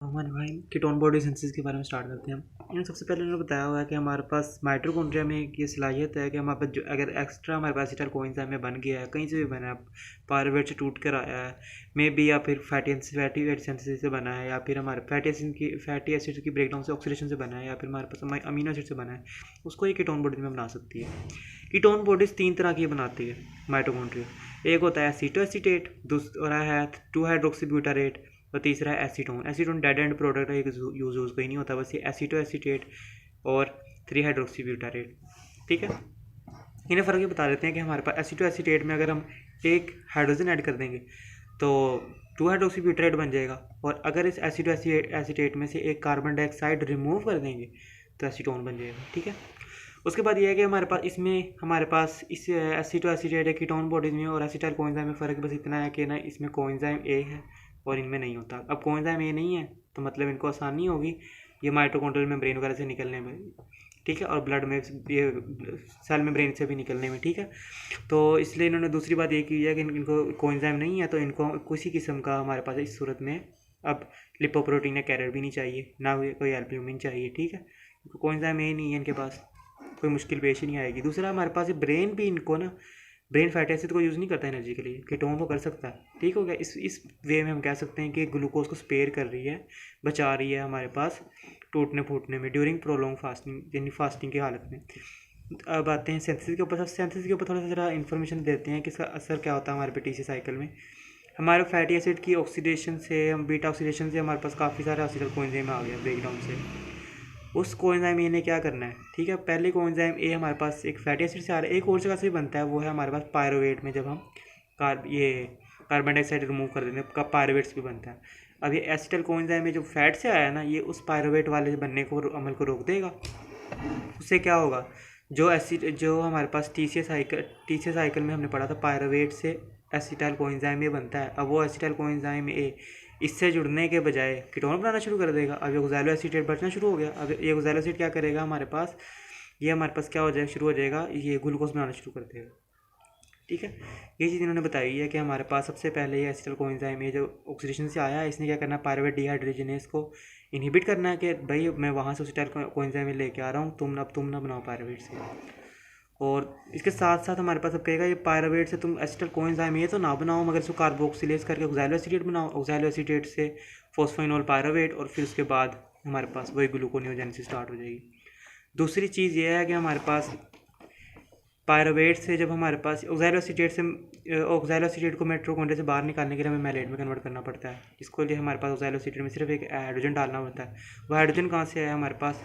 हमारे भाई ketone body synthesis के बारे में स्टार्ट करते हैं। इन्होंने सबसे पहले उन्होंने बताया हुआ है कि हमारे पास माइटोकॉन्ड्रिया में ये सलाहियत है कि हमारे पास जो अगर एक्स्ट्रा हमारे पास एसिटाइल कोएंजाइम में बन गया है, कहीं से भी बना है, पायरुवेट से टूट कर आया है मे बी, या फिर फैटी एसिड सिंथेसिस से बना है, या फिर हमारे फैटी एसिड की ब्रेकडाउन से ऑक्सीडेशन से बना है, या फिर हमारे पास अमीनो एसिड से बना है, उसको ये कीटोन बॉडीज में बना सकती है। कीटोन बॉडीज 3 तरह की बनाती है माइटोकॉन्ड्रिया। एक होता है एसीटोएसीटेट, दूसरा है 2 हाइड्रोक्सीब्यूटारेट, और तीसरा है acetone. Acetone dead and product है, यूज़ कोई नहीं होता, बस ये एसीटोएसीटेट और 3 हाइड्रोक्सीब्यूटारेट। ठीक है, इन्हें फ़र्क ये बता देते हैं कि हमारे पास एसीटोएसीटेट में अगर हम एक हाइड्रोजन ऐड कर देंगे तो 2 हाइड्रोक्सीब्यूटारेट बन जाएगा, और अगर इस एसीटोएसीटेट में से एक कार्बन डाइऑक्साइड रिमूव कर देंगे तो एसीटोन बन जाएगा। ठीक है, उसके बाद ये है कि हमारे पास इस एसीटोएसीटेट कीटोन बॉडीज में और एसिटाइल कोएंजाइम में फ़र्क बस इतना है कि ना इसमें कोएंजाइम ए है और इनमें नहीं होता। अब कोएंजाइम ए नहीं है तो मतलब इनको आसानी होगी ये माइटोकॉन्ड्रियल मेम्ब्रेन वगैरह से निकलने में, ठीक है, और ब्लड में ये सेल मेम्ब्रेन से भी निकलने में। ठीक है, तो इसलिए इन्होंने दूसरी बात ये की है कि इनको कोएंजाइम नहीं है तो इनको किसी किस्म का हमारे पास इस सूरत में अब लिपोप्रोटीन या कैरियर भी नहीं चाहिए, ना कोई एल्ब्यूमिन चाहिए। ठीक है, कोएंजाइम ए नहीं है इनके पास, कोई मुश्किल पेश ही नहीं आएगी। दूसरा हमारे पास ब्रेन भी इनको ना ब्रेन फैटी एसिड को यूज़ नहीं करता एनर्जी के लिए, कीटोन को कर सकता है। ठीक हो गया, इस वे में हम कह सकते हैं कि ग्लूकोज को स्पेयर कर रही है, बचा रही है हमारे पास टूटने फूटने में ड्यूरिंग प्रोलॉन्ग फास्टिंग, यानी फास्टिंग की हालत में। अब आते हैं सिंथेसिस के ऊपर। सिंथेसिस के ऊपर थोड़ा सा ज़रा इन्फॉर्मेशन देते हैं कि इसका असर क्या होता है हमारे पे टीसी साइकिल में। हमारे फैटी एसिड की ऑक्सीडेशन से, हम बीटा ऑक्सीडेशन से हमारे पास काफ़ी सारे एसिडल कोएंजाइम आ गया ब्रेकडाउन से। उस कोएंजाइम ए ने क्या करना है, ठीक है, पहले कोएंजाइम ए हमारे पास एक फैटी एसिड से आ रहा है, एक और जगह से भी बनता है, वो है हमारे पास पायरुवेट में। जब हम कार्बन डाइऑक्साइड रिमूव कर देते हैं कब पायरुवेट से भी बनता है। अब ये एसिटल कोएंजाइम में जो फैट से आया है ना, ये उस पायरुवेट वाले बनने को अमल को रोक देगा। उससे क्या होगा, जो हमारे पास टीसीए साइकिल में हमने पढ़ा था पायरुवेट से एसिटाइल कोएंजाइम ए बनता है। अब वो एसिटाइल कोएंजाइम ए इससे जुड़ने के बजाय कीटोन बनाना शुरू कर देगा। अब ये ऑक्सैलो एसीटेट बचना शुरू हो गया। अब ये ऑक्सैलो एसिड क्या करेगा हमारे पास, ये हमारे पास क्या हो जाएगा, शुरू हो जाएगा, ये ग्लूकोज बनाना शुरू कर देगा। ठीक है, ये चीज़ इन्होंने बताई है कि हमारे पास सबसे पहले ये एसिटाइल कोएंजाइम ये जो ऑक्सीडेशन से आया है, इसने क्या करना है, पायरुवेट डिहाइड्रोजनेज को इनहिबिट करना है कि भाई मैं वहाँ से एसिटाइल कोएंजाइम लेके आ रहा हूँ, तुम ना बनाओ पायरुवेट से। और इसके साथ साथ हमारे पास अब कहेगा ये पायरुवेट से तुम एसिटाइल कोएंजाइम ये तो ना बनाओ, मगर इसको कार्बोक्सिलेज करके ऑक्सैलो एसीटेट बनाओ, ऑक्सैलो एसीटेट से फॉस्फोइनोल पायरुवेट, और फिर उसके बाद हमारे पास वही ग्लूकोनियोजेनेसिस स्टार्ट हो जाएगी। दूसरी चीज़ ये है कि हमारे पास पायरुवेट से जब हमारे पास ऑक्सैलो एसीटेट को मिटोकॉन्ड्रिया से बाहर निकालने के लिए हमें मैलेट में कन्वर्ट करना पड़ता है। इसको लिए हमारे पास ऑक्सैलो एसीटेट में सिर्फ एक हाइड्रोजन डालना होता है। वो हाइड्रोजन कहाँ से आया हमारे पास,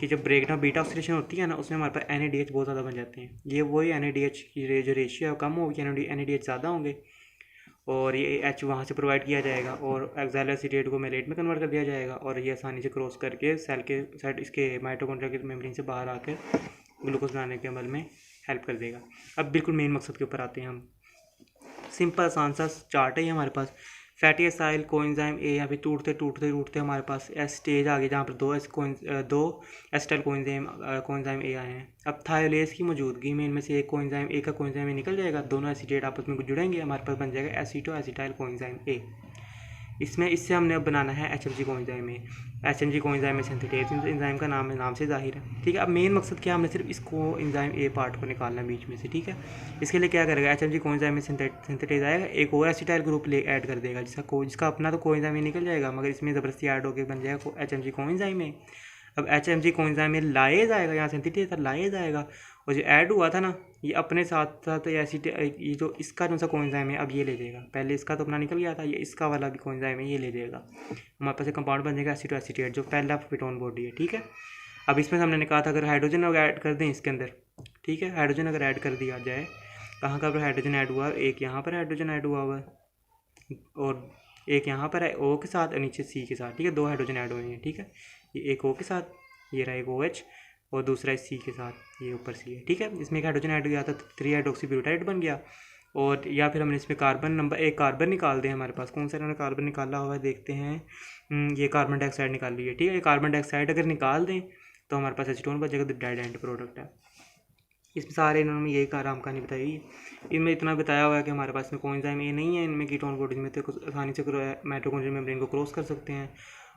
कि जब ब्रेकडाउन बीटा ऑक्सीडेशन होती है ना, उसमें हमारे पास NADH बहुत ज़्यादा बन जाते हैं। ये वही NADH की जो रेशियो है कम होगी, NADH ज़्यादा होंगे, और ये H वहाँ से प्रोवाइड किया जाएगा और ऑक्सैलो एसीटेट को मैलेट में कन्वर्ट कर दिया जाएगा, और ये आसानी से क्रॉस करके सेल के साइड इसके माइटोकॉन्ड्रिया के मेम्ब्रेन से बाहर आकर ग्लूकोज बनाने के अमल में हेल्प कर देगा। अब बिल्कुल मेन मकसद के ऊपर आते हैं हम। सिंपल आसान सा चार्ट है ये हमारे पास। फैटी एसाइल कोएंजाइम ए यहाँ पे टूटते हमारे पास स्टेज आ गई जहाँ पर दो एसिटाइल कोएंजाइम ए आए हैं। अब थायोलेज की मौजूदगी में इनमें से एक कोएंजाइम ए का कोएंजाइम ए निकल जाएगा, दोनों एसीटेट आपस में जुड़ेंगे, हमारे पास बन जाएगा एसीटो एसिटाइल कोएंजाइम ए। इससे हमने अब बनाना है HMG कोएंजाइम में। HMG कोएंजाइम में सिंथेटेज एंजाइम का नाम है, नाम से जाहिर है। ठीक है, अब मेन मकसद क्या है, हमने सिर्फ इसको एंजाइम ए पार्ट को निकालना है बीच में से। ठीक है, इसके लिए क्या करेगा, HMG कोएंजाइम में सिंथेटेज आएगा, एक और एसिटाइल ग्रुप ऐड कर देगा, जिसका अपना तो कोएंजाइम में निकल जाएगा, मगर इसमें ज़बरदस्ती ऐड होकर बन जाएगा HMG कोएंजाइम में। अब HMG कोएंजाइम में लाएज आएगा, यहाँ सिंथेटेज लाएज आएगा, और जो ऐड हुआ था ना ये अपने साथ साथ ये जो इसका जो सा कोएंजाइम है अब ये ले जाएगा। पहले इसका तो अपना निकल गया था, ये इसका वाला भी कोएंजाइम है ये ले जाएगा, हमारे पास एक कंपाउंड बन जाएगा एसिटो एसीटेट, जो पहला कीटोन बॉडी है। ठीक है, अब इसमें हमने कहा था अगर हाइड्रोजन अगर ऐड कर दें इसके अंदर, ठीक है, हाइड्रोजन अगर ऐड कर दिया जाए, कहाँ पर हाइड्रोजन ऐड हुआ, एक यहाँ पर हाइड्रोजन ऐड हुआ है और एक यहाँ पर है O के साथ और नीचे C के साथ। ठीक है, 2 हाइड्रोजन ऐड हुए हैं। ठीक है, ये एक O के साथ, ये रहा एक OH, और दूसरा C के साथ, ये ऊपर C है। ठीक है, इसमें एक हाइड्रोजन ऐड किया था 3 हाइड्रोक्सीब्यूटारेट बन गया। और या फिर हमने इसमें एक कार्बन निकाल दें, हमारे पास कौन सा इन्होंने कार्बन निकाला हुआ है देखते हैं, ये कार्बन डाइऑक्साइड निकाल ली है। ठीक है, ये कार्बन डाइऑक्साइड अगर निकाल दें तो हमारे पास एसीटोन बचेगा, तो डेड एंड प्रोडक्ट है। इसमें सारे इन्होंने यही आराम कहानी बताई। इनमें इतना बताया हुआ है कि हमारे पास में कोएंजाइम ए नहीं है, इनमें कीटोन बॉडीज में तो आसानी से माइटोकॉन्ड्रियल मेम्ब्रेन को क्रॉस कर सकते हैं,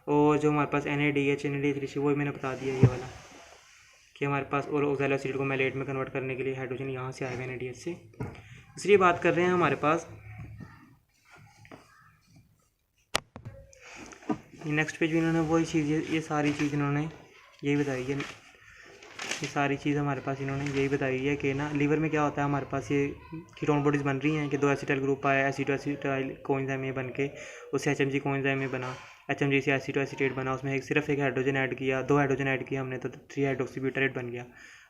और जो हमारे पास NADH वो मैंने बता दिया ये वाला कि हमारे पास, और ऑक्सैलो एसिड को मैलेट में कन्वर्ट करने के लिए हाइड्रोजन यहाँ से आएगा NADH से। इसलिए बात कर रहे हैं हमारे पास नेक्स्ट पेज में इन्होंने वही चीज़, ये सारी चीज़ इन्होंने यही बताई है, ये सारी चीज़ हमारे पास इन्होंने यही बताई है कि ना लीवर में क्या होता है, हमारे पास ये कीटोन बॉडीज़ बन रही हैं कि 2 एसिटाइल ग्रुप आया, एसिटो एसिटाइल कोएंजाइम में बन के उससे HMG कोएंजाइम में बना, HMG से एसिटो एसिटेट बना, उसमें सिर्फ एक हाइड्रोजन ऐड किया, 2 हाइड्रोजन ऐड किया हमने तो 3 हाइड्रोक्सी ब्यूटारेट बन गया।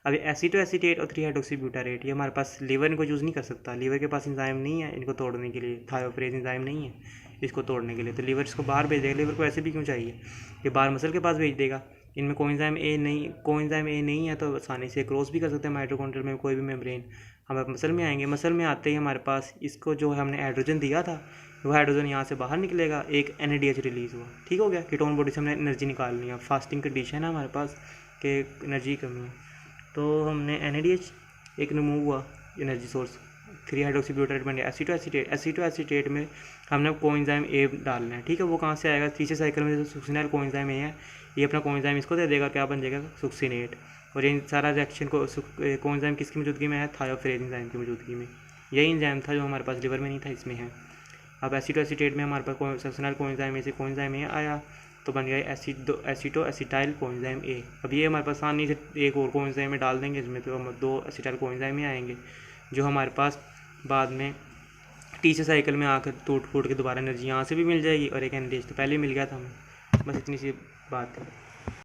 अब एसिटो एसिटेट और 3 हाइड्रोक्सी ब्यूटारेट ये हमारे पास लीवर इनको यूज़ नहीं कर सकता, लीवर के पास एंजाइम नहीं है इनको तोड़ने के लिए, थायोप्रेज एंजाइम नहीं है इसको तोड़ने के लिए, तो लीवर इसको बाहर भेज देगा। लीवर को ऐसे भी क्यों चाहिए, ये बाहर मसल के पास भेज देगा। इनमें कोएंजाइम ए नहीं है तो आसानी से क्रॉस भी कर सकते हैं माइटोकॉन्ड्रिया में कोई भी मेम्ब्रेन। हम अब मसल में आएंगे, मसल में आते ही हमारे पास इसको जो हमने हाइड्रोजन दिया था वो हाइड्रोजन यहाँ से बाहर निकलेगा, एक NADH रिलीज़ हुआ, ठीक हो गया। कीटोन बॉडी से हमने एनर्जी निकालनी है, फास्टिंग कंडीशन है हमारे पास कि एनर्जी कमी है, तो हमने NADH एक रिमूव हुआ एनर्जी सोर्स, 3 हाइड्रोक्सी ब्यूटारेट बन गया एसिटो एसिटेट में हमने कोएंजाइम ए डालना है, ठीक है। वो कहाँ से आएगा, तीसरे साइकिल में जो सुक्सिनाइल कोएंजाइम ए है ये अपना कोएंजाइम इसको दे देगा, क्या बन जाएगा सुक्सिनेट, और ये सारा रिएक्शन को कोएंजाइम किसकी मौजूदगी में है, थायोफ्रेज एंजाइम की मौजूदगी में। यही एंजाइम था जो हमारे पास लिवर में नहीं था, इसमें है। अब एसिटो एसिटेट में हमारे पास सुक्सिनाइल कोएंजाइम ए से कोएंजाइम ए आया तो बन गया एसिटो एसिटाइल कोएंजाइम ए। अब ये हमारे पास आसानी से एक और कोएंजाइम में डाल देंगे, इसमें तो हम 2 एसिटाइल कोएंजाइम में आएंगे जो हमारे पास बाद में तीसरे साइकिल में आकर टूट फूट के दोबारा एनर्जी यहाँ से भी मिल जाएगी और एक NADH तो पहले ही मिल गया था हमें। बस इतनी सी बात है।